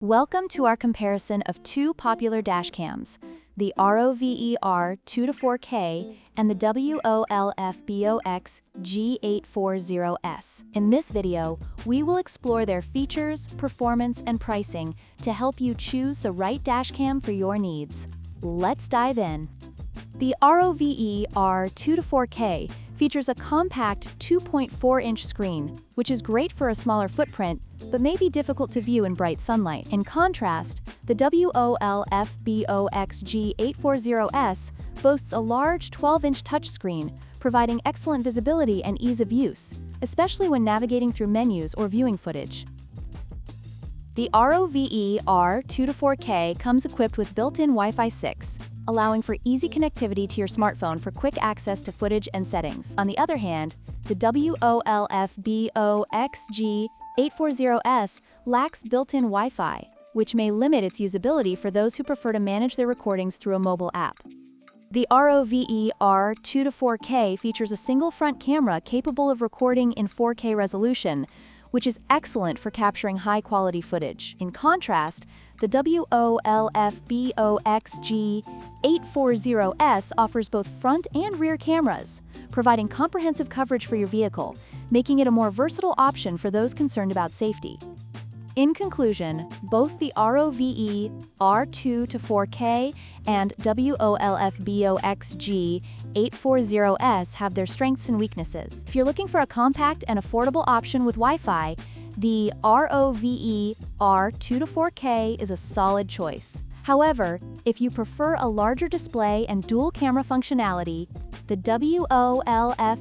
Welcome to our comparison of two popular dash cams, the ROVE R2-4K and the WOLFBOX G840S. In this video, we will explore their features, performance, and pricing to help you choose the right dash cam for your needs. Let's dive in. The ROVE R2-4K features a compact 2.4-inch screen, which is great for a smaller footprint, but may be difficult to view in bright sunlight. In contrast, the WOLFBOX G840S boasts a large 12-inch touchscreen, providing excellent visibility and ease of use, especially when navigating through menus or viewing footage. The ROVE R2-4K comes equipped with built-in Wi-Fi 6, allowing for easy connectivity to your smartphone for quick access to footage and settings. On the other hand, the WOLFBOX G840S lacks built-in Wi-Fi, which may limit its usability for those who prefer to manage their recordings through a mobile app. The ROVE R2-4K features a single front camera capable of recording in 4K resolution, which is excellent for capturing high-quality footage. In contrast, the WOLFBOX G840S offers both front and rear cameras, providing comprehensive coverage for your vehicle, making it a more versatile option for those concerned about safety. In conclusion, both the ROVE R2-4K and WOLFBOX G840S have their strengths and weaknesses. If you're looking for a compact and affordable option with Wi-Fi, the ROVE R2-4K is a solid choice. However, if you prefer a larger display and dual camera functionality, the WOLFBOX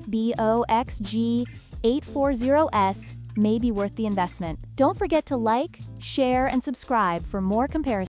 G840S may be worth the investment. Don't forget to like, share, and subscribe for more comparisons.